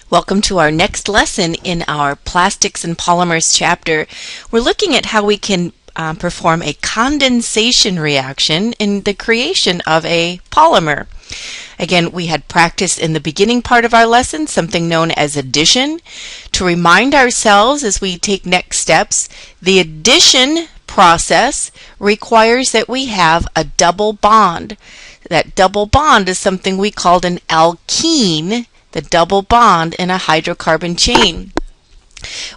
Welcome to our next lesson in our Plastics and Polymers chapter. We're looking at how we can perform a condensation reaction in the creation of a polymer. Again, we had practiced in the beginning part of our lesson something known as addition. To remind ourselves as we take next steps, the addition process requires that we have a double bond. That double bond is something we called an alkene, the double bond in a hydrocarbon chain.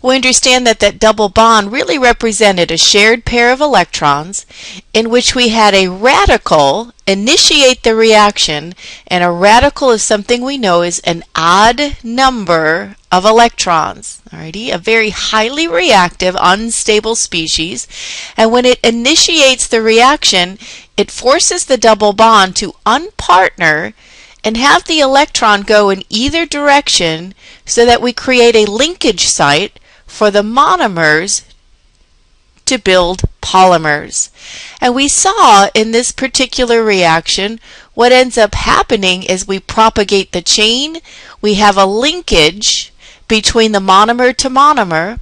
We understand that that double bond really represented a shared pair of electrons in which we had a radical initiate the reaction, and a radical is something we know is an odd number of electrons. Alrighty, a very highly reactive, unstable species, and when it initiates the reaction, it forces the double bond to unpartner and have the electron go in either direction so that we create a linkage site for the monomers to build polymers. And we saw in this particular reaction what ends up happening is we propagate the chain, we have a linkage between the monomer to monomer.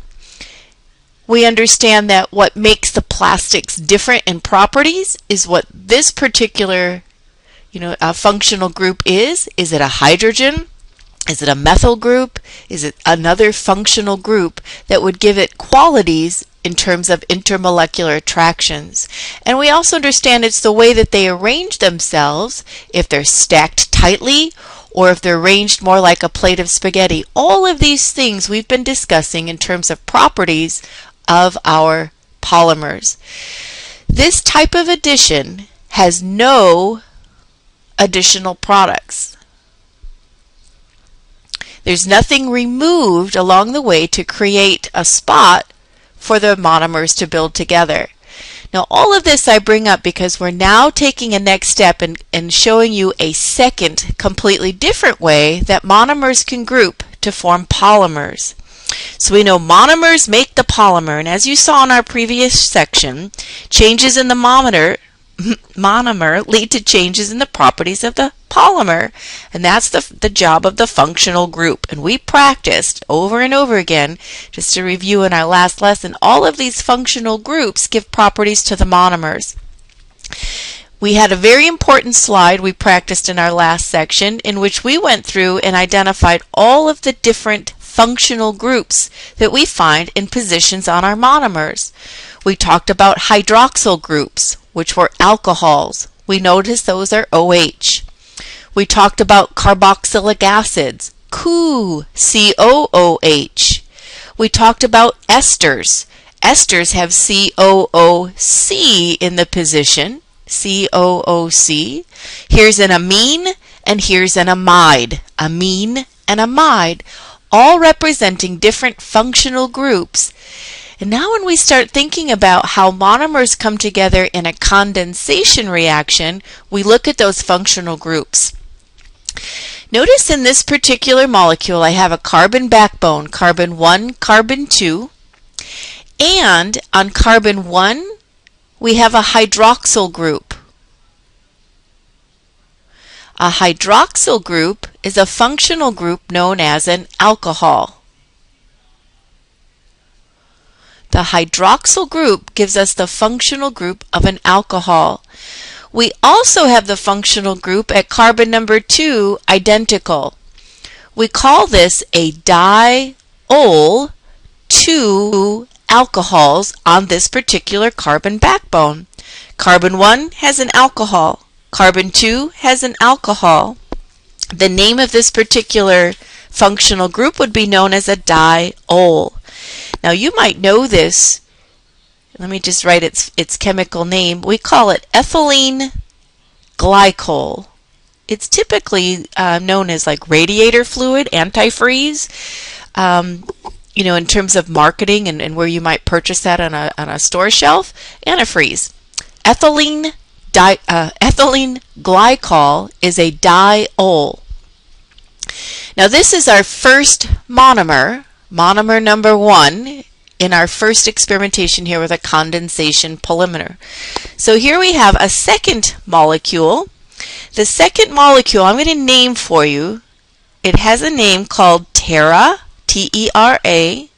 We understand that what makes the plastics different in properties is what this particular a functional group is. Is it a hydrogen? Is it a methyl group? Is it another functional group that would give it qualities in terms of intermolecular attractions? And we also understand it's the way that they arrange themselves, if they're stacked tightly or if they're arranged more like a plate of spaghetti. All of these things we've been discussing in terms of properties of our polymers. This type of addition has no additional products. There's nothing removed along the way to create a spot for the monomers to build together. Now all of this I bring up because we're now taking a next step and showing you a second completely different way that monomers can group to form polymers. So we know monomers make the polymer, and as you saw in our previous section, changes in the monomer lead to changes in the properties of the polymer, and that's the job of the functional group. And we practiced over and over again, just to review in our last lesson, all of these functional groups give properties to the monomers. We had a very important slide we practiced in our last section in which we went through and identified all of the different functional groups that we find in positions on our monomers. We talked about hydroxyl groups, which were alcohols. We noticed those are OH. We talked about carboxylic acids, COOH. We talked about esters. Esters have COOC in the position, COOC. Here's an amine and here's an amide, amine and amide, all representing different functional groups. And now when we start thinking about how monomers come together in a condensation reaction, we look at those functional groups. Notice in this particular molecule I have a carbon backbone, carbon 1, carbon 2, and on carbon 1 we have a hydroxyl group. A hydroxyl group is a functional group known as an alcohol. The hydroxyl group gives us the functional group of an alcohol. We also have the functional group at carbon number 2, identical. We call this a diol, 2 alcohols on this particular carbon backbone. Carbon 1 has an alcohol. Carbon 2 has an alcohol. The name of this particular functional group would be known as a diol. Now you might know this. Let me just write its chemical name. We call it ethylene glycol. It's typically known as like radiator fluid, antifreeze. In terms of marketing and where you might purchase that on a store shelf, antifreeze. Ethylene glycol is a diol. Now this is our first monomer number 1 in our first experimentation here with a condensation polymer. So here we have a second molecule. The second molecule I'm going to name for you. It has a name called Tera, T-E-R-A,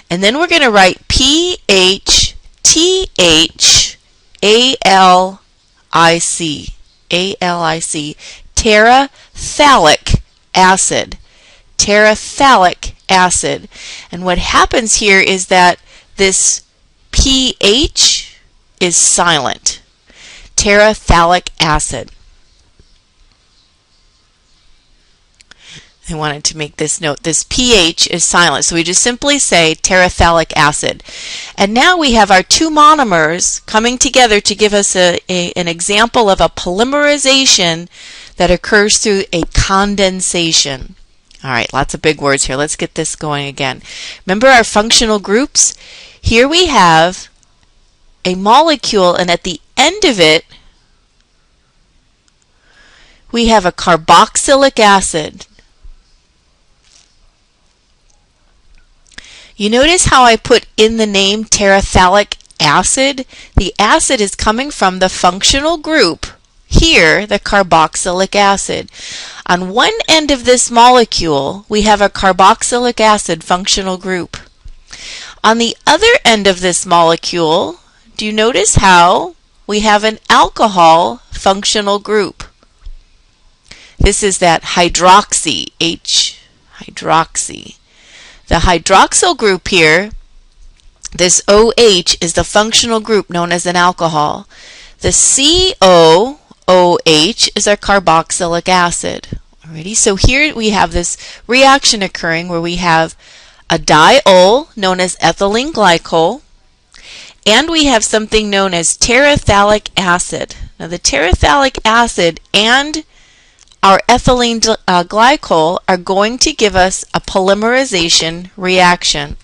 and then we're going to write P-H-T-H-A-L-I-C, A-L-I-C, terephthalic acid, terephthalic acid. And what happens here is that this pH is silent, terephthalic acid. I wanted to make this note. This pH is silent, so we just simply say terephthalic acid. And now we have our two monomers coming together to give us an example of a polymerization that occurs through a condensation. All right, lots of big words here. Let's get this going again. Remember our functional groups? Here we have a molecule, and at the end of it, we have a carboxylic acid. You notice how I put in the name terephthalic acid? The acid is coming from the functional group, here the carboxylic acid. On one end of this molecule, we have a carboxylic acid functional group. On the other end of this molecule, do you notice how we have an alcohol functional group? This is that hydroxy, hydroxy. The hydroxyl group here, this OH, is the functional group known as an alcohol. The COOH is our carboxylic acid. Alrighty, so here we have this reaction occurring where we have a diol known as ethylene glycol, and we have something known as terephthalic acid. Now the terephthalic acid and our ethylene glycol are going to give us a polymerization reaction.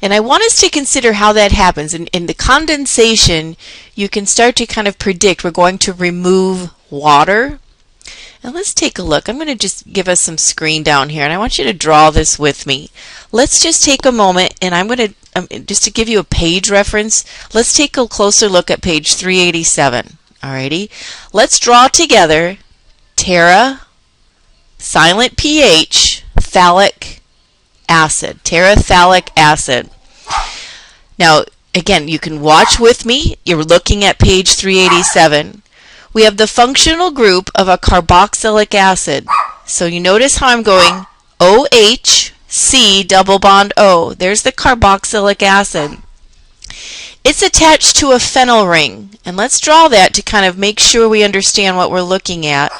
And I want us to consider how that happens. In the condensation, you can start to kind of predict we're going to remove water. And let's take a look. I'm going to just give us some screen down here, and I want you to draw this with me. Let's just take a moment, and I'm going to, just to give you a page reference, let's take a closer look at page 387. Alrighty, let's draw together silent pH, phthalic acid, terephthalic acid. Now, again, you can watch with me. You're looking at page 387. We have the functional group of a carboxylic acid. So you notice how I'm going OH, C, double bond O. There's the carboxylic acid. It's attached to a phenyl ring, and let's draw that to kind of make sure we understand what we're looking at.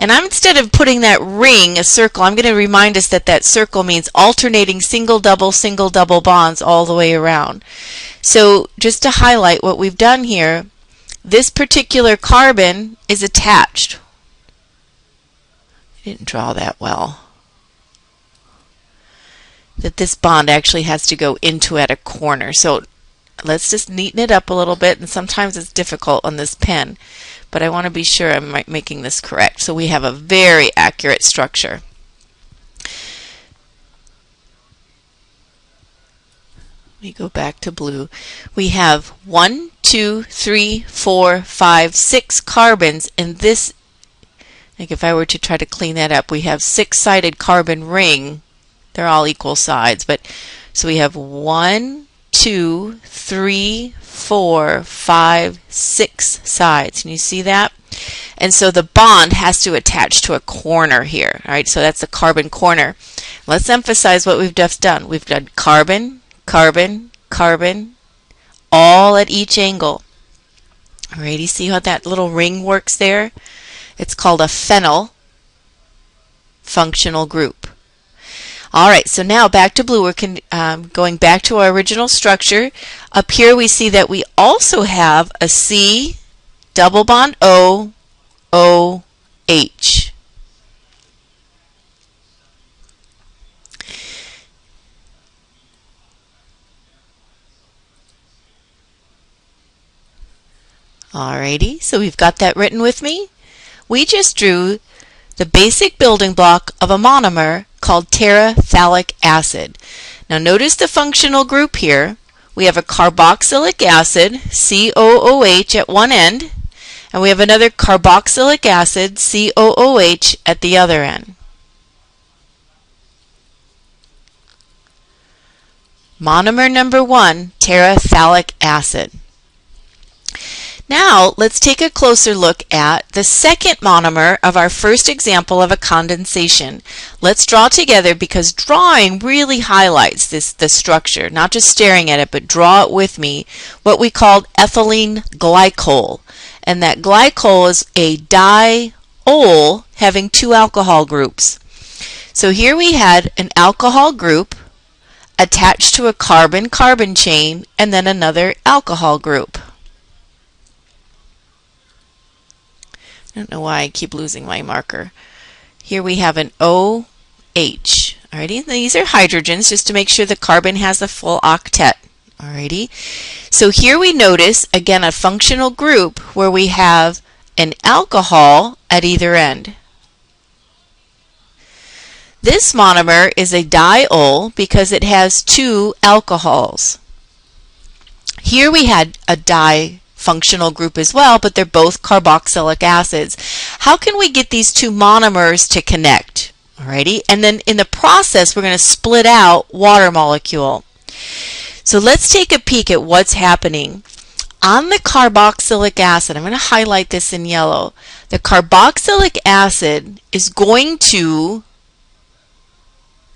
And instead of putting that ring, a circle, I'm going to remind us that that circle means alternating single double bonds all the way around. So just to highlight what we've done here, this particular carbon is attached. I didn't draw that well. That this bond actually has to go into at a corner. So let's just neaten it up a little bit, and sometimes it's difficult on this pen, but I want to be sure I'm making this correct. So we have a very accurate structure. Let me go back to blue. We have 1, 2, 3, 4, 5, 6 carbons in this. Like if I were to try to clean that up, we have 6-sided carbon ring. They're all equal sides, but so we have 1, 2, 3, 4, 5, 6 sides. Can you see that? And so the bond has to attach to a corner here. All right, so that's the carbon corner. Let's emphasize what we've just done. We've done carbon, carbon, carbon, all at each angle. All right, you see how that little ring works there? It's called a phenyl functional group. All right, so now back to blue. We're going back to our original structure. Up here we see that we also have a C double bond O, OH. Alrighty, so we've got that written with me. We just drew the basic building block of a monomer called terephthalic acid. Now notice the functional group here. We have a carboxylic acid, COOH, at one end, and we have another carboxylic acid, COOH, at the other end. Monomer number 1, terephthalic acid. Now let's take a closer look at the second monomer of our first example of a condensation. Let's draw together, because drawing really highlights the structure, not just staring at it, but draw it with me, what we called ethylene glycol. And that glycol is a diol having 2 alcohol groups. So here we had an alcohol group attached to a carbon-carbon chain and then another alcohol group. I don't know why I keep losing my marker. Here we have an OH. Alrighty, these are hydrogens just to make sure the carbon has a full octet. Alrighty, so here we notice again a functional group where we have an alcohol at either end. This monomer is a diol because it has 2 alcohols. Here we had a functional group as well, but they're both carboxylic acids. How can we get these 2 monomers to connect? Alrighty, and then in the process we're going to split out water molecule. So let's take a peek at what's happening. On the carboxylic acid, I'm going to highlight this in yellow. The carboxylic acid is going to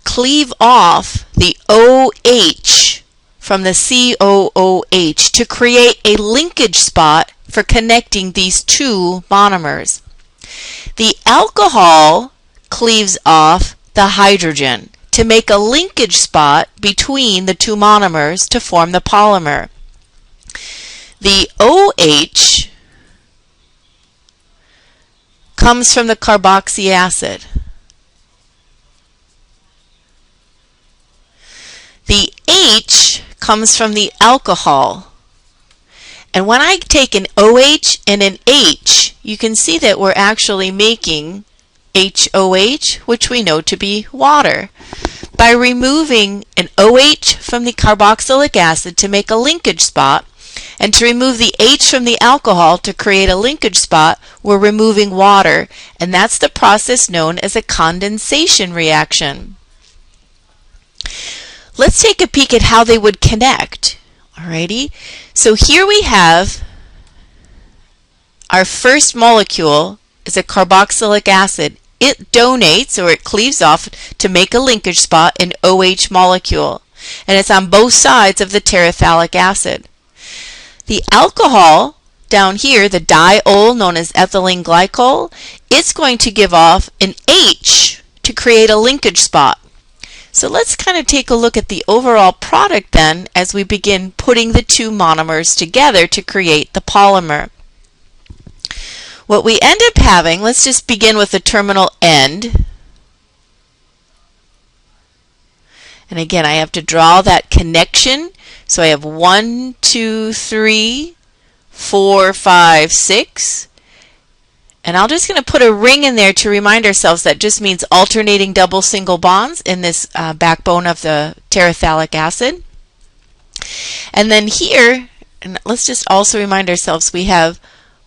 cleave off the OH from the COOH to create a linkage spot for connecting these 2 monomers. The alcohol cleaves off the hydrogen to make a linkage spot between the 2 monomers to form the polymer. The OH comes from the carboxy acid. The H comes from the alcohol. And when I take an OH and an H, you can see that we're actually making HOH, which we know to be water. By removing an OH from the carboxylic acid to make a linkage spot, and to remove the H from the alcohol to create a linkage spot, we're removing water, and that's the process known as a condensation reaction. Let's take a peek at how they would connect. Alrighty, so here we have our first molecule is a carboxylic acid. It donates, or it cleaves off to make a linkage spot, an OH molecule, and it's on both sides of the terephthalic acid. The alcohol down here, the diol known as ethylene glycol, it's going to give off an H to create a linkage spot. So let's kind of take a look at the overall product then as we begin putting the 2 monomers together to create the polymer. What we end up having, let's just begin with the terminal end. And again, I have to draw that connection. So I have 1, 2, 3, 4, 5, 6. And I'm just going to put a ring in there to remind ourselves that just means alternating double single bonds in this backbone of the terephthalic acid. And then here, and let's just also remind ourselves we have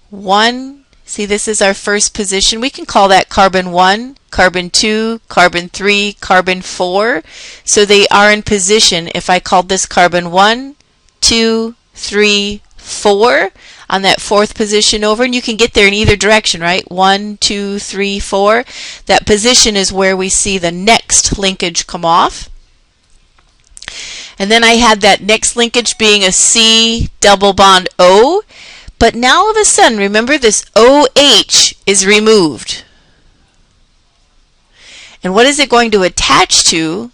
1, see this is our first position. We can call that carbon 1, carbon 2, carbon 3, carbon 4. So they are in position. If I called this carbon 1, 2, 3, 4, on that 4th position over, and you can get there in either direction, right? 1, 2, 3, 4. That position is where we see the next linkage come off. And then I had that next linkage being a C double bond O, but now all of a sudden, remember this OH is removed. And what is it going to attach to?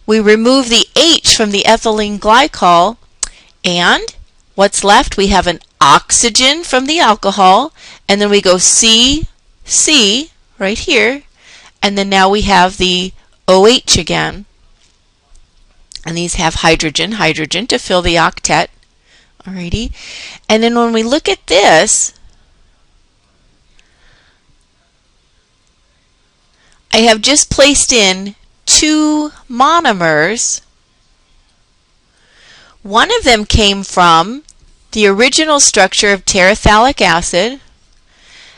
We remove the H from the ethylene glycol, and what's left? We have an oxygen from the alcohol, and then we go C, C, right here, and then now we have the OH again. And these have hydrogen, hydrogen to fill the octet. Alrighty. And then when we look at this, I have just placed in 2 monomers. One of them came from the original structure of terephthalic acid,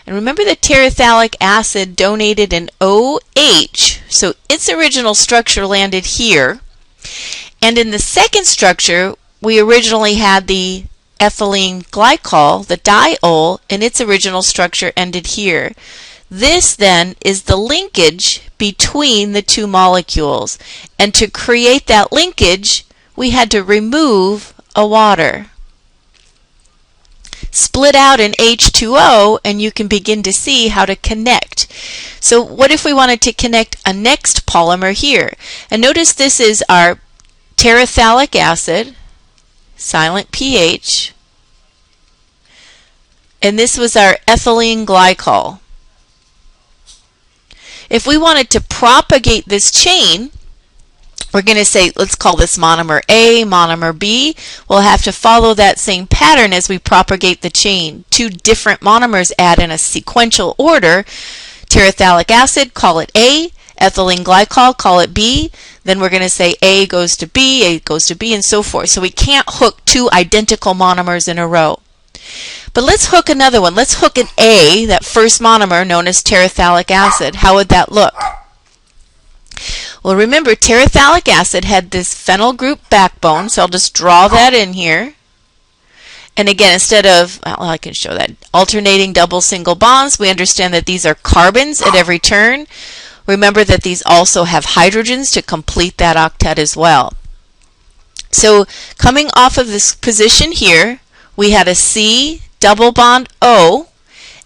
And remember the terephthalic acid donated an OH, so its original structure landed here. And in the second structure, we originally had the ethylene glycol, the diol, and its original structure ended here. This then is the linkage between the two molecules. And to create that linkage, we had to remove a water. Split out an H2O and you can begin to see how to connect. So what if we wanted to connect a next polymer here? And notice this is our terephthalic acid, silent pH, and this was our ethylene glycol. If we wanted to propagate this chain, we're going to say, let's call this monomer A, monomer B. We'll have to follow that same pattern as we propagate the chain. Two different monomers add in a sequential order. Terephthalic acid, call it A. Ethylene glycol, call it B. Then we're going to say A goes to B, A goes to B, and so forth. So we can't hook two identical monomers in a row. But let's hook another one. Let's hook an A, that first monomer known as terephthalic acid. How would that look? Well, remember, terephthalic acid had this phenyl group backbone, so I'll just draw that in here. And again, instead of, well, I can show that, alternating double single bonds, we understand that these are carbons at every turn. Remember that these also have hydrogens to complete that octet as well. So coming off of this position here, we had a C double bond O,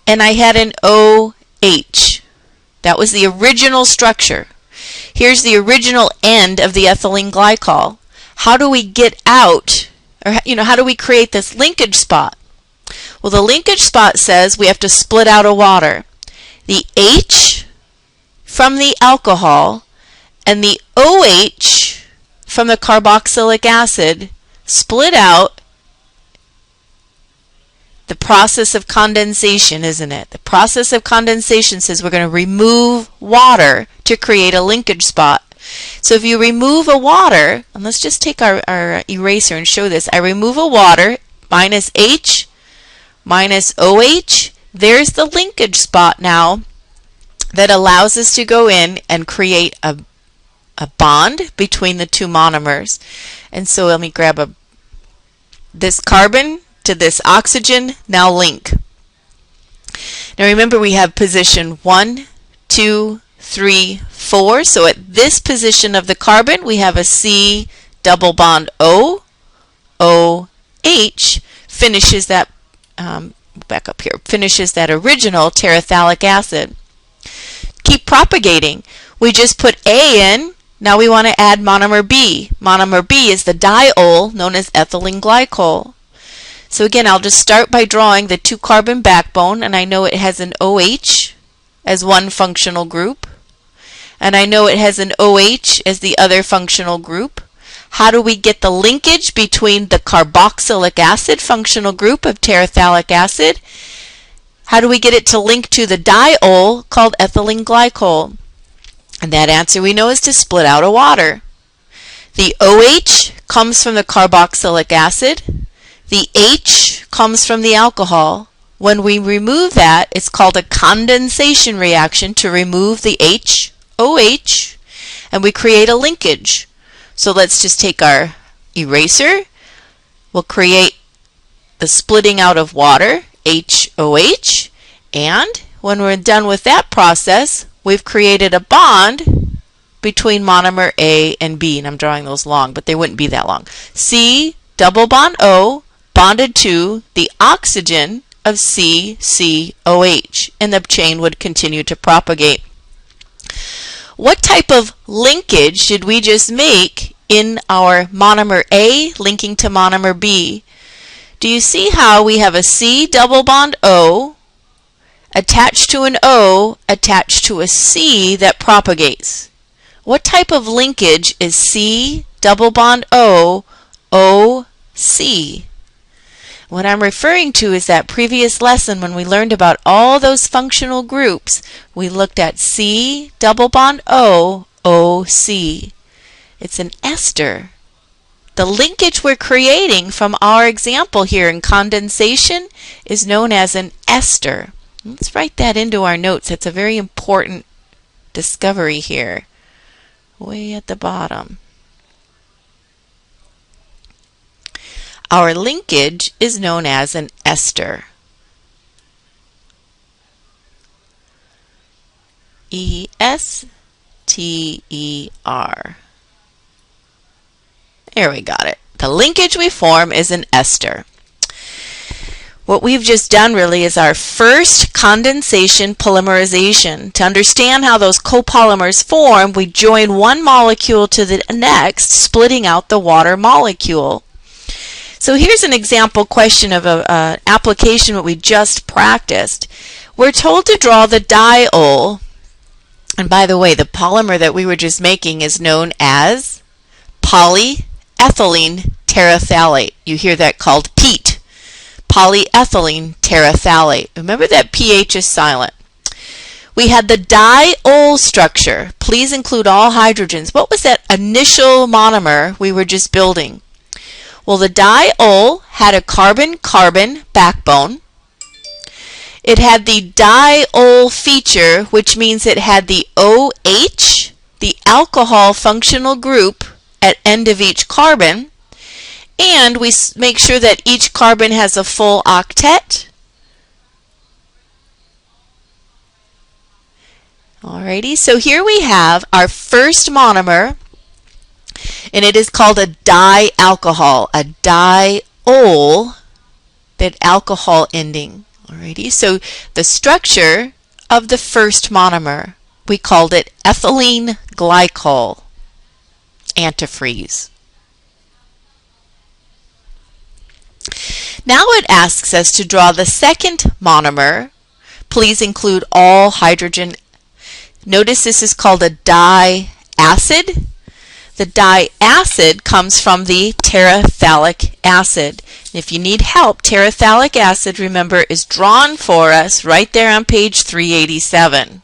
and I had an OH. That was the original structure. Here's the original end of the ethylene glycol. How do we get out, or how do we create this linkage spot? Well, the linkage spot says we have to split out a water. The H from the alcohol and the OH from the carboxylic acid split out. The process of condensation, isn't it? The process of condensation says we're going to remove water to create a linkage spot. So if you remove a water, and let's just take our eraser and show this. I remove a water, minus H, minus OH. There's the linkage spot now that allows us to go in and create a bond between the two monomers. And so let me grab this carbon to this oxygen, now link. Now remember, we have position 1, 2, 3, 4. So at this position of the carbon, we have a C double bond O, OH, finishes that, back up here, finishes that original terephthalic acid. Keep propagating. We just put A in. Now we want to add monomer B. Monomer B is the diol known as ethylene glycol. So again, I'll just start by drawing the two carbon backbone, and I know it has an OH as one functional group, and I know it has an OH as the other functional group. How do we get the linkage between the carboxylic acid functional group of terephthalic acid? How do we get it to link to the diol called ethylene glycol? And that answer we know is to split out a water. The OH comes from the carboxylic acid. The H comes from the alcohol. When we remove that, it's called a condensation reaction to remove the H, OH, and we create a linkage. So let's just take our eraser. We'll create the splitting out of water, HOH, and when we're done with that process, we've created a bond between monomer A and B, and I'm drawing those long, but they wouldn't be that long. C double bond O bonded to the oxygen of CCOH, and the chain would continue to propagate. What type of linkage did we just make in our monomer A linking to monomer B? Do you see how we have a C double bond O attached to an O attached to a C that propagates? What type of linkage is C double bond O, OC? What I'm referring to is that previous lesson when we learned about all those functional groups. We looked at C double bond O, OC. It's an ester. The linkage we're creating from our example here in condensation is known as an ester. Let's write that into our notes. It's a very important discovery here, way at the bottom. Our linkage is known as an ester. E-S-T-E-R. There, we got it. The linkage we form is an ester. What we've just done really is our first condensation polymerization. To understand how those copolymers form, we join one molecule to the next, splitting out the water molecule. So here's an example question of an application that we just practiced. We're told to draw the diol, and by the way, the polymer that we were just making is known as Polyethylene Terephthalate. You hear that called PET. Polyethylene Terephthalate. Remember that pH is silent. We had the diol structure. Please include all hydrogens. What was that initial monomer we were just building? Well, the diol had a carbon-carbon backbone. It had the diol feature, which means it had the OH, the alcohol functional group, at end of each carbon. And we make sure that each carbon has a full octet. Alrighty, so here we have our first monomer, and it is called a dialcohol, a diol, that alcohol ending. Alrighty, so the structure of the first monomer, we called it ethylene glycol, antifreeze. Now it asks us to draw the second monomer. Please include all hydrogen. Notice this is called a diacid. The diacid comes from the terephthalic acid. If you need help, terephthalic acid, remember, is drawn for us right there on page 387.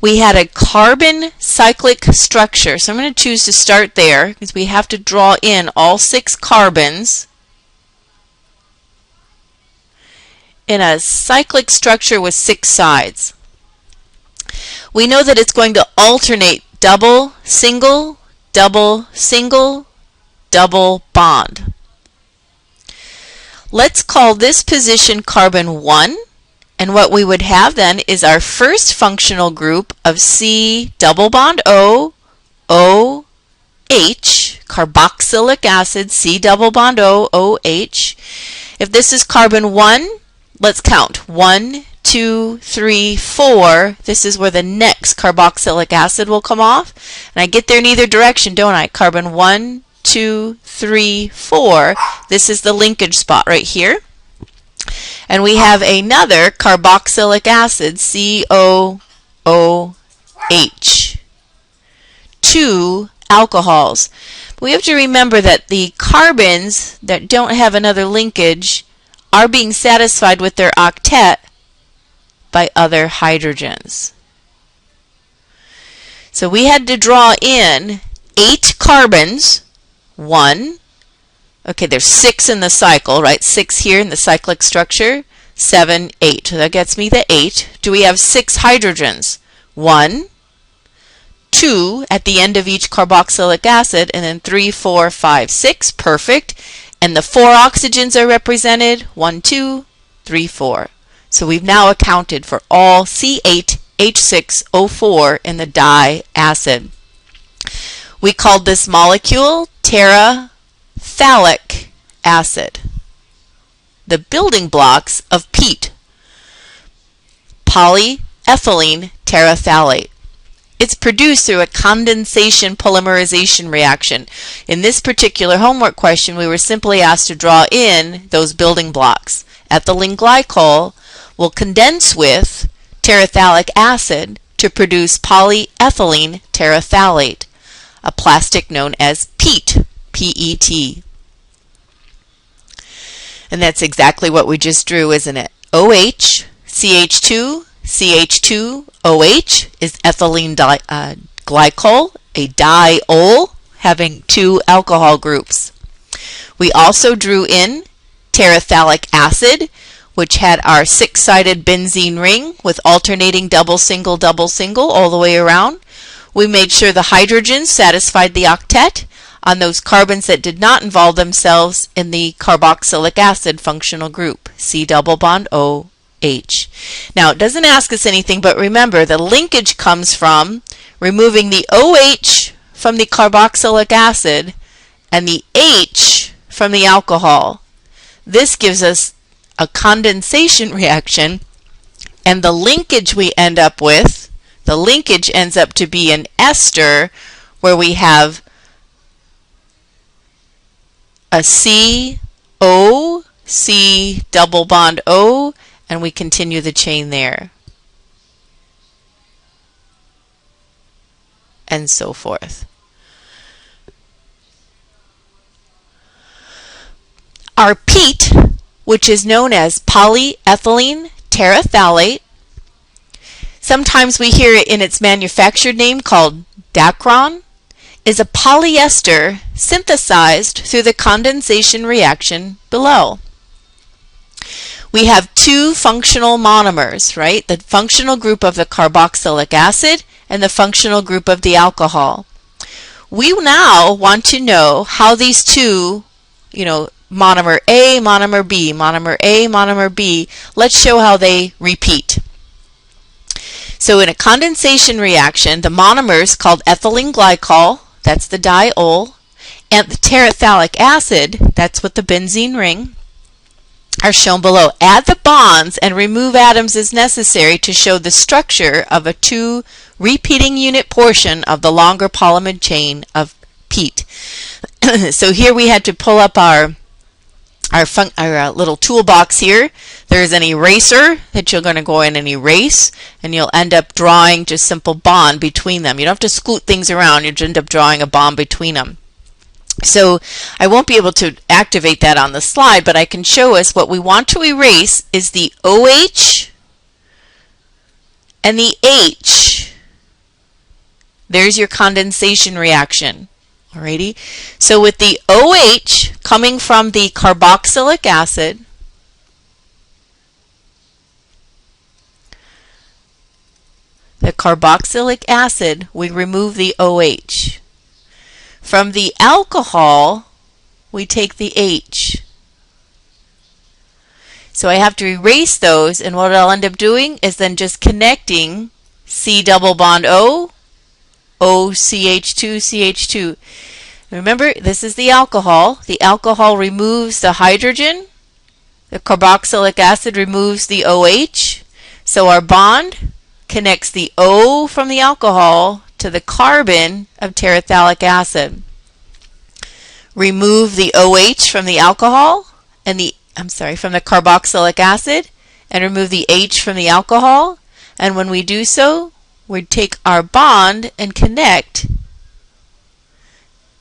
We had a carbon cyclic structure, so I'm going to choose to start there because we have to draw in all 6 carbons in a cyclic structure with 6 sides. We know that it's going to alternate double, single, double, single, double bond. Let's call this position carbon 1, and what we would have then is our first functional group of C double bond O, OH, carboxylic acid, C double bond O, OH. If this is carbon 1, let's count. 1, 2, 3, 4. This is where the next carboxylic acid will come off. And I get there in either direction, don't I? Carbon 1, 2, 3, 4. This is the linkage spot right here. And we have another carboxylic acid, COOH. 2 alcohols. But we have to remember that the carbons that don't have another linkage are being satisfied with their octet by other hydrogens. So we had to draw in 8 carbons. 1. Okay, there's 6 in the cycle, right? 6 here in the cyclic structure. 7, 8. So that gets me the 8. Do we have 6 hydrogens? 1, 2 at the end of each carboxylic acid, and then 3, 4, 5, 6. Perfect. And the 4 oxygens are represented. 1, 2, 3, 4. So we've now accounted for all C8H6O4 in the diacid. We called this molecule terephthalic acid. The building blocks of PET, polyethylene terephthalate. It's produced through a condensation polymerization reaction. In this particular homework question, we were simply asked to draw in those building blocks. Ethylene glycol will condense with terephthalic acid to produce polyethylene terephthalate, a plastic known as PET, P-E-T. And that's exactly what we just drew, isn't it? OH, CH2, CH2, OH is ethylene glycol, a diol having 2 alcohol groups. We also drew in terephthalic acid, which had our six-sided benzene ring with alternating double single all the way around. We made sure the hydrogens satisfied the octet on those carbons that did not involve themselves in the carboxylic acid functional group, C double bond O H. Now, it doesn't ask us anything, but remember the linkage comes from removing the OH from the carboxylic acid and the H from the alcohol. This gives us a condensation reaction, and the linkage we end up with, the linkage ends up to be an ester where we have a C, O, C double bond O, and we continue the chain there, and so forth. Our peat, which is known as polyethylene terephthalate, sometimes we hear it in its manufactured name called Dacron, is a polyester synthesized through the condensation reaction below. We have two functional monomers, right? The functional group of the carboxylic acid and the functional group of the alcohol. We now want to know how these two, monomer A, monomer B, monomer A, monomer B, let's show how they repeat. So in a condensation reaction, the monomers called ethylene glycol, that's the diol, and the terephthalic acid, that's with the benzene ring, are shown below. Add the bonds and remove atoms as necessary to show the structure of a two repeating unit portion of the longer polymer chain of peat. So here we had to pull up our little toolbox here. There's an eraser that you're going to go in and erase, and you'll end up drawing just simple bond between them. You don't have to scoot things around. You just end up drawing a bond between them. So I won't be able to activate that on the slide, but I can show us what we want to erase is the OH and the H. There's your condensation reaction. Alrighty. So with the OH coming from the carboxylic acid, we remove the OH. From the alcohol, we take the H. So I have to erase those, and what I'll end up doing is then just connecting C double bond O, OCH2, CH2. Remember, this is the alcohol. The alcohol removes the hydrogen. The carboxylic acid removes the OH. So our bond connects the O from the alcohol to the carbon of terephthalic acid. Remove the OH from the alcohol and from the carboxylic acid, and remove the H from the alcohol. And when we do so, we take our bond and connect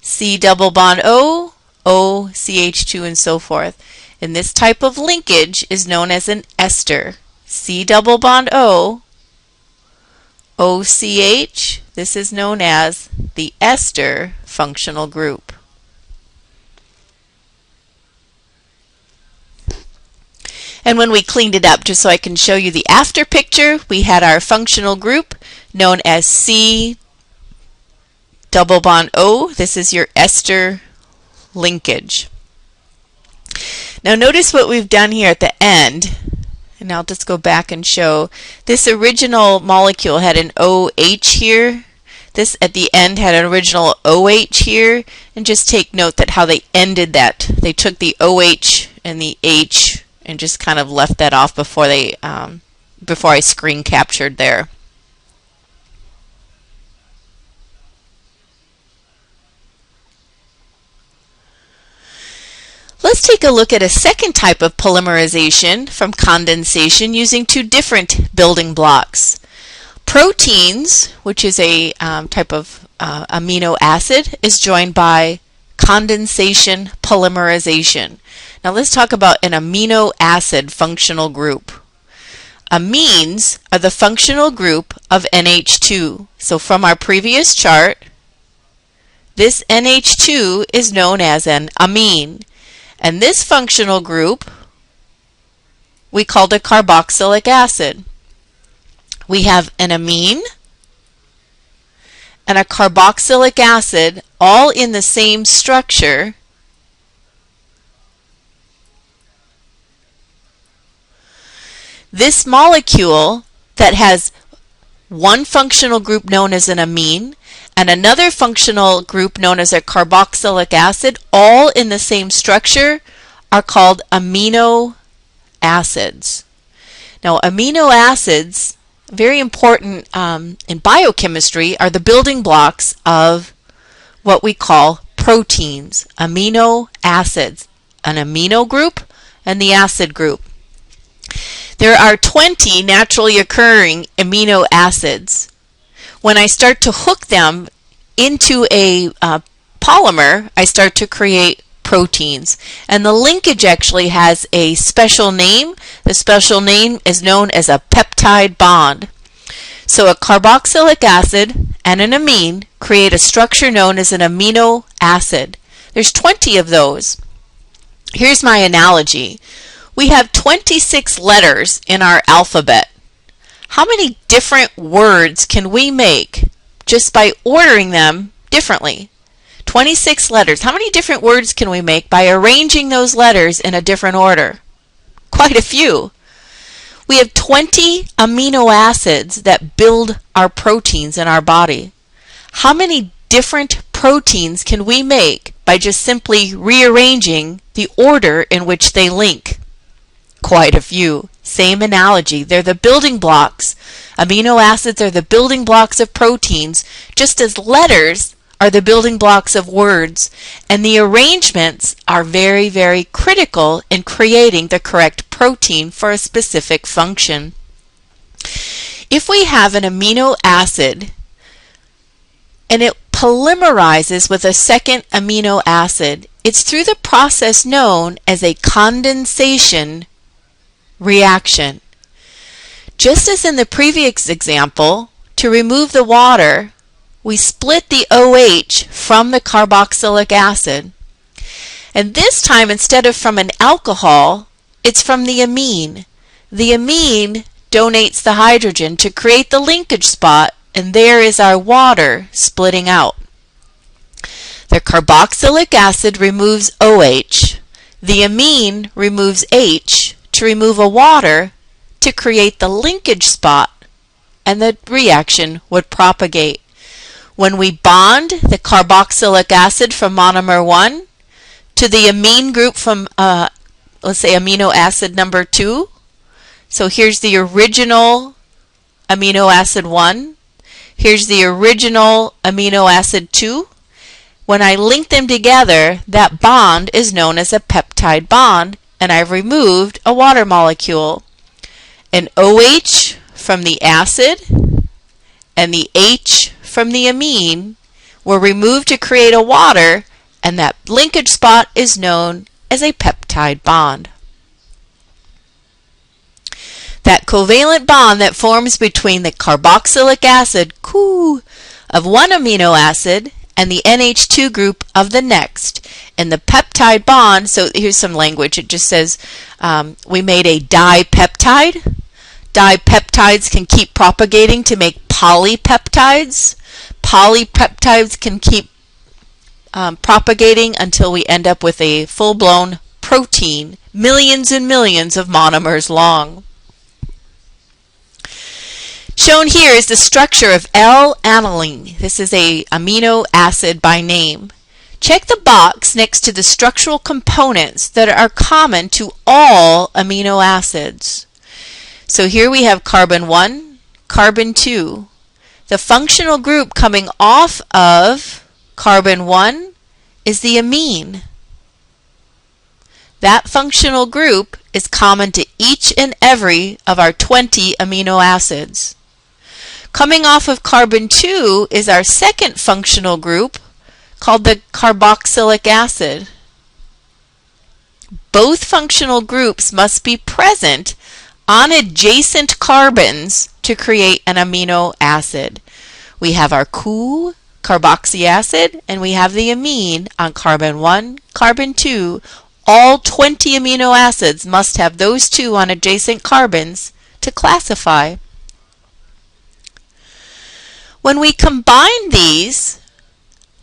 C double bond O, O, CH2, and so forth. And this type of linkage is known as an ester. C double bond O, OCH, this is known as the ester functional group. And when we cleaned it up, just so I can show you the after picture, we had our functional group known as C double bond O. This is your ester linkage. Now notice what we've done here at the end. And I'll just go back and show this original molecule had an OH here. This at the end had an original OH here. And just take note that how they ended that. They took the OH and the H and just kind of left that off before I screen captured there. Let's take a look at a second type of polymerization from condensation using two different building blocks. Proteins, which is a type of amino acid, is joined by condensation polymerization. Now let's talk about an amino acid functional group. Amines are the functional group of NH2. So from our previous chart, this NH2 is known as an amine. And this functional group we called a carboxylic acid. We have an amine and a carboxylic acid all in the same structure. This molecule that has one functional group known as an amine and another functional group known as a carboxylic acid, all in the same structure, are called amino acids. Now, amino acids, very important in biochemistry, are the building blocks of what we call proteins. Amino acids, an amino group and the acid group. There are 20 naturally occurring amino acids. When I start to hook them into a polymer, I start to create proteins. And the linkage actually has a special name. The special name is known as a peptide bond. So a carboxylic acid and an amine create a structure known as an amino acid. There's 20 of those. Here's my analogy. We have 26 letters in our alphabet. How many different words can we make just by ordering them differently? 26 letters. How many different words can we make by arranging those letters in a different order? Quite a few. We have 20 amino acids that build our proteins in our body. How many different proteins can we make by just simply rearranging the order in which they link? Quite a few. Same analogy. They're the building blocks. Amino acids are the building blocks of proteins, just as letters are the building blocks of words. And the arrangements are very, very critical in creating the correct protein for a specific function. If we have an amino acid and it polymerizes with a second amino acid, it's through the process known as a condensation reaction. Just as in the previous example, to remove the water, we split the OH from the carboxylic acid. And this time, instead of from an alcohol, it's from the amine. The amine donates the hydrogen to create the linkage spot, and there is our water splitting out. The carboxylic acid removes OH. The amine removes H to remove a water to create the linkage spot, and the reaction would propagate. When we bond the carboxylic acid from monomer 1 to the amine group from, let's say, amino acid number 2, so here's the original amino acid 1, here's the original amino acid 2. When I link them together, that bond is known as a peptide bond, and I've removed a water molecule. An OH from the acid and the H from the amine were removed to create a water, and that linkage spot is known as a peptide bond. That covalent bond that forms between the carboxylic acid of one amino acid and the NH2 group of the next. And the peptide bond, so here's some language. It just says we made a dipeptide. Dipeptides can keep propagating to make polypeptides. Polypeptides can keep propagating until we end up with a full-blown protein, millions and millions of monomers long. Shown here is the structure of L-aniline. This is a amino acid by name. Check the box next to the structural components that are common to all amino acids. So here we have carbon 1, carbon 2. The functional group coming off of carbon 1 is the amine. That functional group is common to each and every of our 20 amino acids. Coming off of carbon 2 is our second functional group called the carboxylic acid. Both functional groups must be present on adjacent carbons to create an amino acid. We have our carboxy acid, and we have the amine on carbon 1, carbon 2, All 20 amino acids must have those two on adjacent carbons to classify. When we combine these,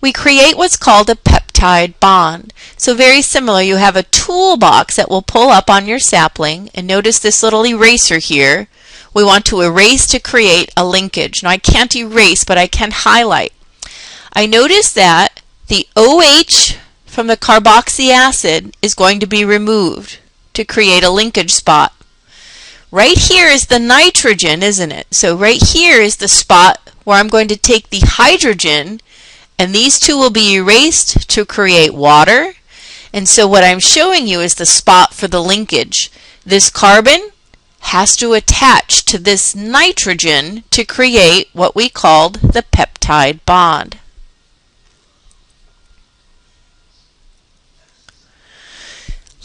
we create what's called a peptide bond. So very similar, you have a toolbox that will pull up on your sapling, and notice this little eraser here. We want to erase to create a linkage. Now I can't erase, but I can highlight. I notice that the OH from the carboxy acid is going to be removed to create a linkage spot. Right here is the nitrogen, isn't it? So right here is the spot where I'm going to take the hydrogen, and these two will be erased to create water. And so what I'm showing you is the spot for the linkage. This carbon has to attach to this nitrogen to create what we called the peptide bond.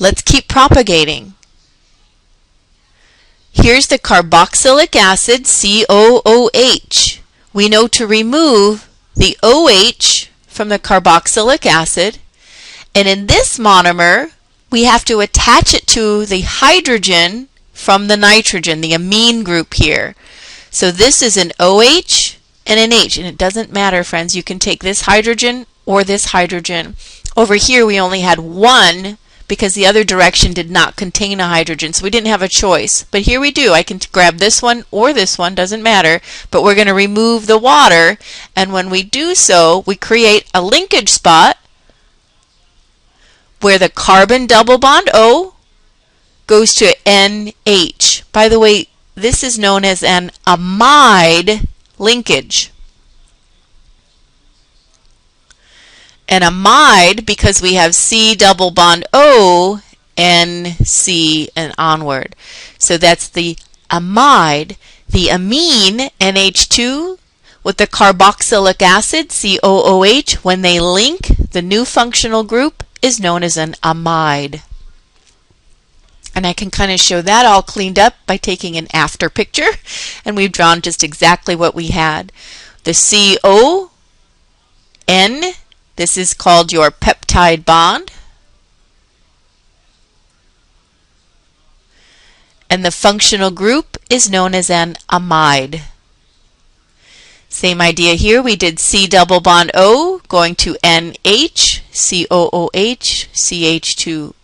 Let's keep propagating. Here's the carboxylic acid, COOH. We know to remove the OH from the carboxylic acid, and in this monomer we have to attach it to the hydrogen from the nitrogen, the amine group here. So this is an OH and an H, and it doesn't matter, friends, you can take this hydrogen or this hydrogen. Over here we only had one because the other direction did not contain a hydrogen, so we didn't have a choice. But here we do. I can grab this one or this one, doesn't matter, but we're going to remove the water, and when we do so, we create a linkage spot where the carbon double bond O goes to NH. By the way, this is known as an amide linkage. An amide because we have C double bond O, N, C, and onward. So that's the amide. The amine, NH2, with the carboxylic acid, COOH, when they link, the new functional group is known as an amide. And I can kind of show that all cleaned up by taking an after picture, and we've drawn just exactly what we had. The CON, this is called your peptide bond. And the functional group is known as an amide. Same idea here. We did C double bond O going to NH, COOH, CH2.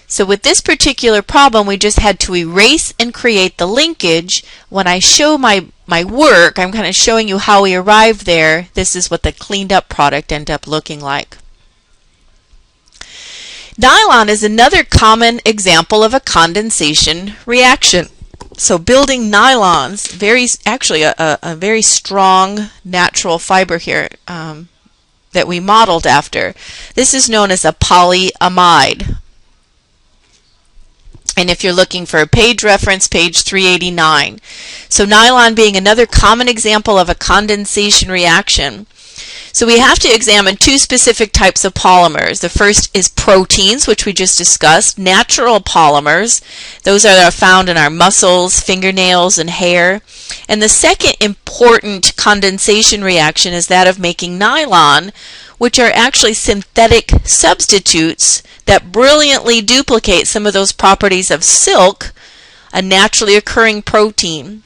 So with this particular problem, we just had to erase and create the linkage. When I show my work, I'm kind of showing you how we arrived there. This is what the cleaned up product ended up looking like. Nylon is another common example of a condensation reaction. So building nylons, actually a very strong natural fiber here that we modeled after. This is known as a polyamide. And if you're looking for a page reference, page 389. So nylon being another common example of a condensation reaction. So we have to examine two specific types of polymers. The first is proteins, which we just discussed, natural polymers. Those are found in our muscles, fingernails, and hair. And the second important condensation reaction is that of making nylon, which are actually synthetic substitutes that brilliantly duplicate some of those properties of silk, a naturally occurring protein.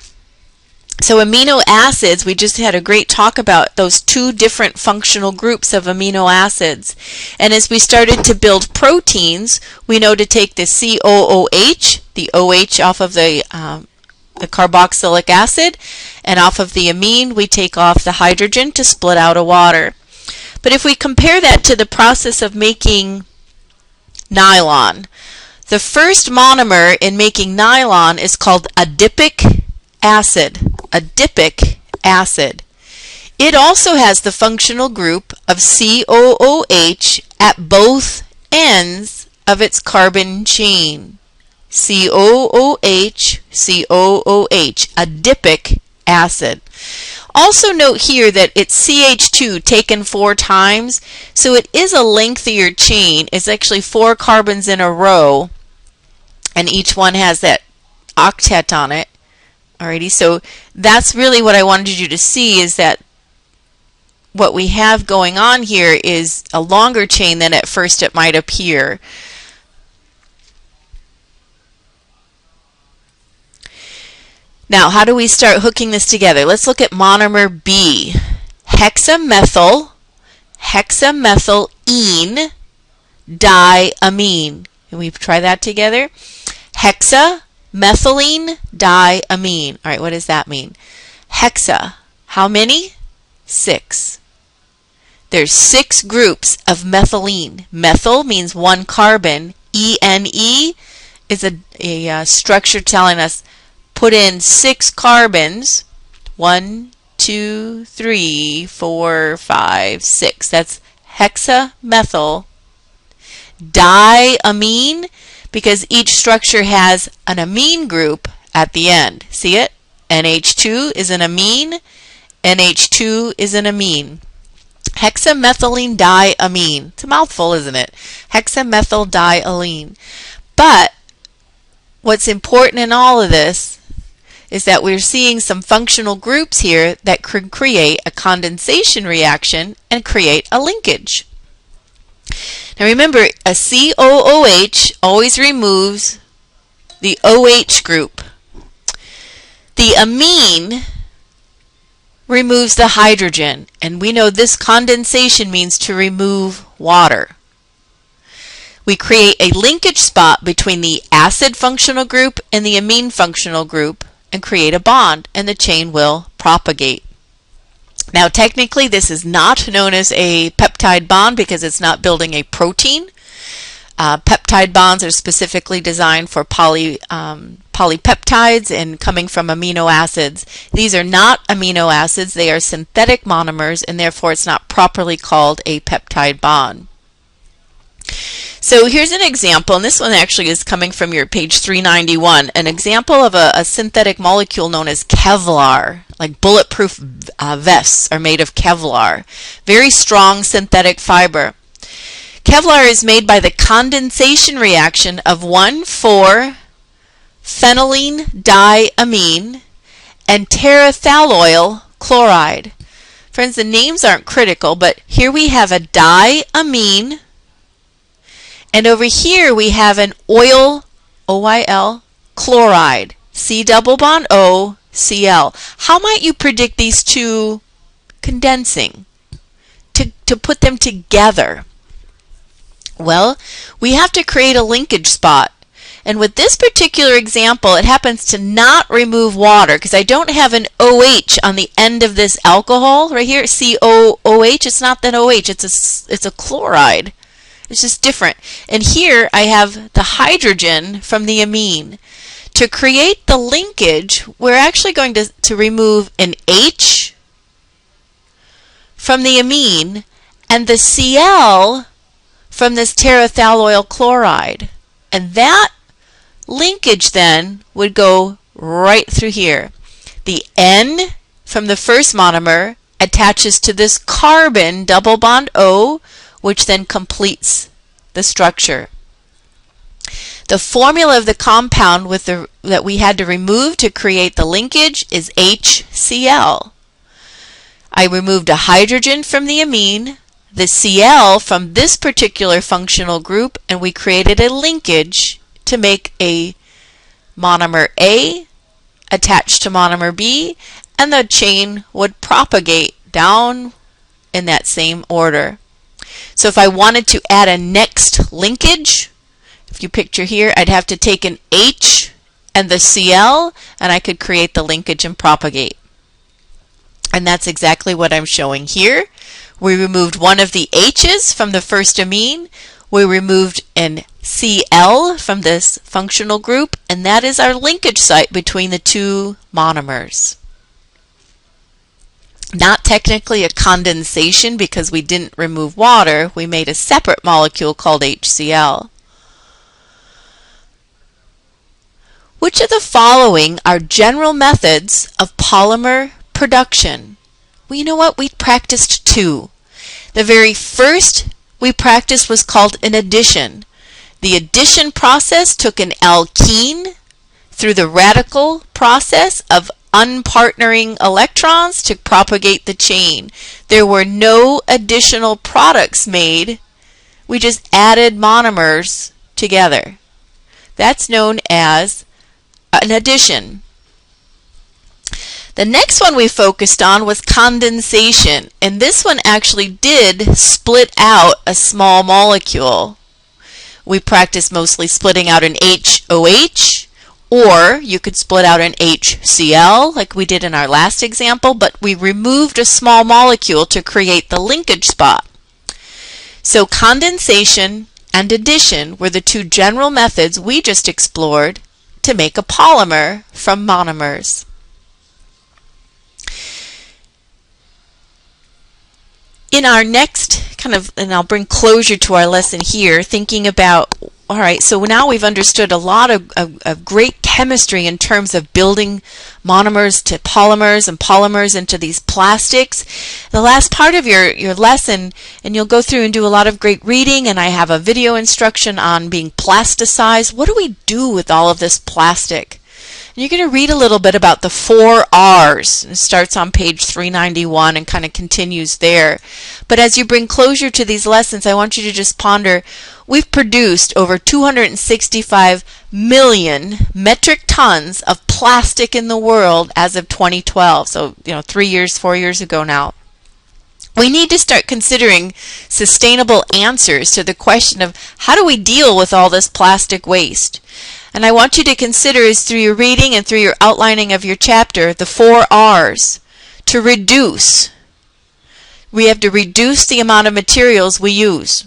So amino acids, we just had a great talk about those two different functional groups of amino acids. And as we started to build proteins, we know to take the COOH, the OH off of the carboxylic acid, and off of the amine, we take off the hydrogen to split out a water. But if we compare that to the process of making nylon, the first monomer in making nylon is called adipic acid. Adipic acid. It also has the functional group of COOH at both ends of its carbon chain. COOH, COOH, adipic acid. Also note here that it's CH2 taken 4 times, so it is a lengthier chain. It's actually 4 carbons in a row, and each one has that octet on it. Alrighty, so that's really what I wanted you to see, is that what we have going on here is a longer chain than at first it might appear. Now, how do we start hooking this together? Let's look at monomer B. Hexamethylene diamine. Can we try that together? Hexamethylene diamine. All right, what does that mean? Hexa, how many? 6. There's 6 groups of methylene. Methyl means one carbon. ENE is a structure telling us put in 6 carbons. 1, 2, 3, 4, 5, 6. That's hexamethyl diamine, because each structure has an amine group at the end. See it? NH2 is an amine. NH2 is an amine. Hexamethylene diamine. It's a mouthful, isn't it? Hexamethyl diamine. But what's important in all of this is that we're seeing some functional groups here that could create a condensation reaction and create a linkage. Now remember, a COOH always removes the OH group. The amine removes the hydrogen, and we know this condensation means to remove water. We create a linkage spot between the acid functional group and the amine functional group and create a bond, and the chain will propagate. Now technically this is not known as a peptide bond because it's not building a protein. Peptide bonds are specifically designed for polypeptides and coming from amino acids. These are not amino acids, they are synthetic monomers, and therefore it's not properly called a peptide bond. So here's an example, and this one actually is coming from your page 391, an example of a synthetic molecule known as Kevlar. Like bulletproof vests are made of Kevlar. Very strong synthetic fiber. Kevlar is made by the condensation reaction of 1,4-phenylene diamine and terephthalate chloride. Friends, the names aren't critical, but here we have a diamine, and over here we have an oil, OYL, chloride, C double bond O, Cl. How might you predict these two condensing? To put them together? Well, we have to create a linkage spot. And with this particular example, it happens to not remove water because I don't have an OH on the end of this alcohol right here, COOH. It's not that OH, it's a chloride. It's just different. And here I have the hydrogen from the amine. To create the linkage, we're actually going to remove an H from the amine and the Cl from this terephthalate chloride. And that linkage then would go right through here. The N from the first monomer attaches to this carbon double bond O, which then completes the structure. The formula of the compound that we had to remove to create the linkage is HCl. I removed a hydrogen from the amine, the Cl from this particular functional group, and we created a linkage to make a monomer A attached to monomer B, and the chain would propagate down in that same order. So if I wanted to add a next linkage, if you picture here, I'd have to take an H and the Cl, and I could create the linkage and propagate. And that's exactly what I'm showing here. We removed one of the H's from the first amine. We removed an Cl from this functional group, and that is our linkage site between the two monomers. Not technically a condensation because we didn't remove water. We made a separate molecule called HCl. Which of the following are general methods of polymer production? Well, you know what? We practiced 2. The very first we practiced was called an addition. The addition process took an alkene through the radical process of unpartnering electrons to propagate the chain. There were no additional products made. We just added monomers together. That's known as an addition. The next one we focused on was condensation, and this one actually did split out a small molecule. We practiced mostly splitting out an HOH, or you could split out an HCl like we did in our last example, but we removed a small molecule to create the linkage spot. So condensation and addition were the two general methods we just explored to make a polymer from monomers. In our next and I'll bring closure to our lesson here, thinking about, all right, so now we've understood a lot of great chemistry in terms of building monomers to polymers and polymers into these plastics. The last part of your lesson, and you'll go through and do a lot of great reading, and I have a video instruction on being plasticized. What do we do with all of this plastic? You're going to read a little bit about the 4 R's. It starts on page 391 and kind of continues there. But as you bring closure to these lessons, I want you to just ponder, we've produced over 265 million metric tons of plastic in the world as of 2012. So, 4 years ago now. We need to start considering sustainable answers to the question of how do we deal with all this plastic waste? And I want you to consider, as through your reading and through your outlining of your chapter, the 4 R's. To reduce. We have to reduce the amount of materials we use.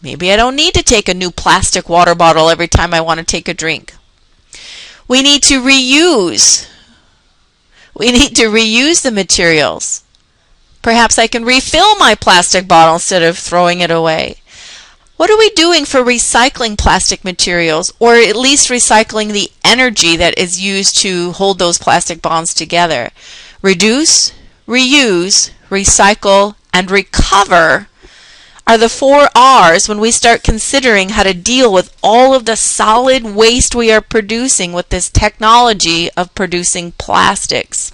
Maybe I don't need to take a new plastic water bottle every time I want to take a drink. We need to reuse. We need to reuse the materials. Perhaps I can refill my plastic bottle instead of throwing it away. What are we doing for recycling plastic materials, or at least recycling the energy that is used to hold those plastic bonds together? Reduce, reuse, recycle, and recover are the 4 R's when we start considering how to deal with all of the solid waste we are producing with this technology of producing plastics.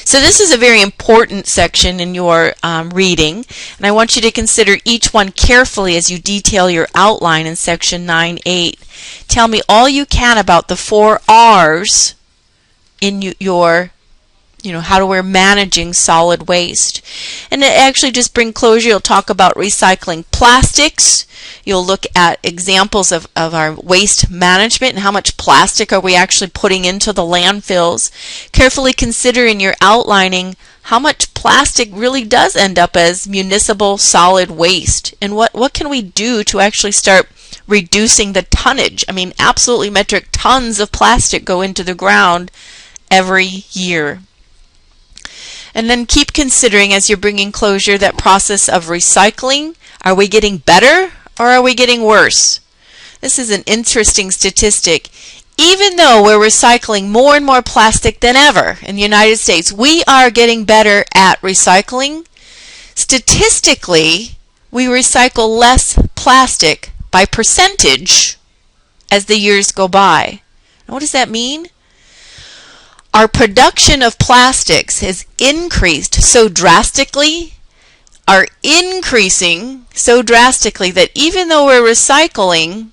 So this is a very important section in your reading, and I want you to consider each one carefully as you detail your outline in section 9.8. Tell me all you can about the 4 R's in your how we're managing solid waste. And to actually just bring closure, you'll talk about recycling plastics. You'll look at examples of our waste management and how much plastic are we actually putting into the landfills. Carefully consider in your outlining how much plastic really does end up as municipal solid waste, and what can we do to actually start reducing the tonnage. I mean, absolutely metric tons of plastic go into the ground every year. And then keep considering, as you're bringing closure, that process of recycling. Are we getting better or are we getting worse? This is an interesting statistic. Even though we're recycling more and more plastic than ever in the United States, we are getting better at recycling. Statistically, we recycle less plastic by percentage as the years go by. Now, what does that mean? Our production of plastics has increased so drastically, are increasing so drastically that even though we're recycling,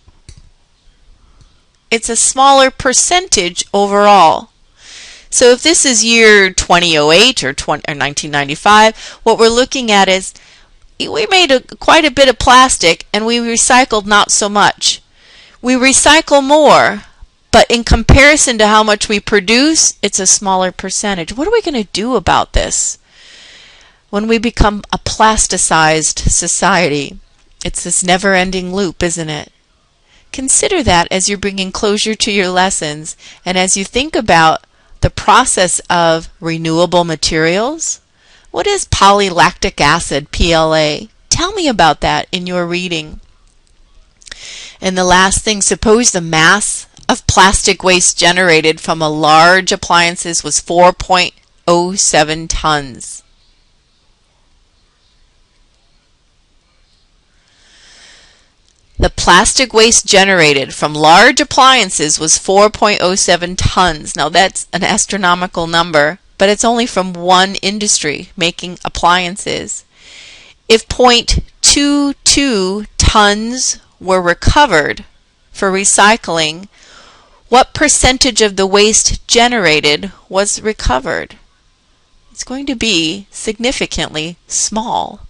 it's a smaller percentage overall. So if this is year 2008 or 1995, what we're looking at is we made quite a bit of plastic and we recycled not so much. We recycle more, but in comparison to how much we produce, it's a smaller percentage. What are we going to do about this? When we become a plasticized society, it's this never-ending loop, isn't it? Consider that as you're bringing closure to your lessons and as you think about the process of renewable materials. What is polylactic acid, PLA? Tell me about that in your reading. And the last thing, suppose the mass of plastic waste generated from a large appliances was 4.07 tons. The plastic waste generated from large appliances was 4.07 tons. Now that's an astronomical number, but it's only from one industry making appliances. If 0.22 tons were recovered for recycling, What percentage of the waste generated was recovered? It's going to be significantly small.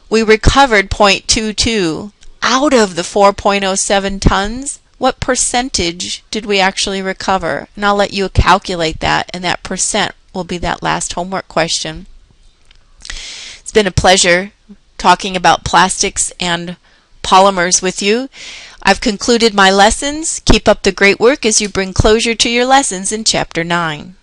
We recovered 0.22 out of the 4.07 tons. What percentage did we actually recover? And I'll let you calculate that, and that percent will be that last homework question. It's been a pleasure talking about plastics and polymers with you. I've concluded my lessons. Keep up the great work as you bring closure to your lessons in Chapter 9.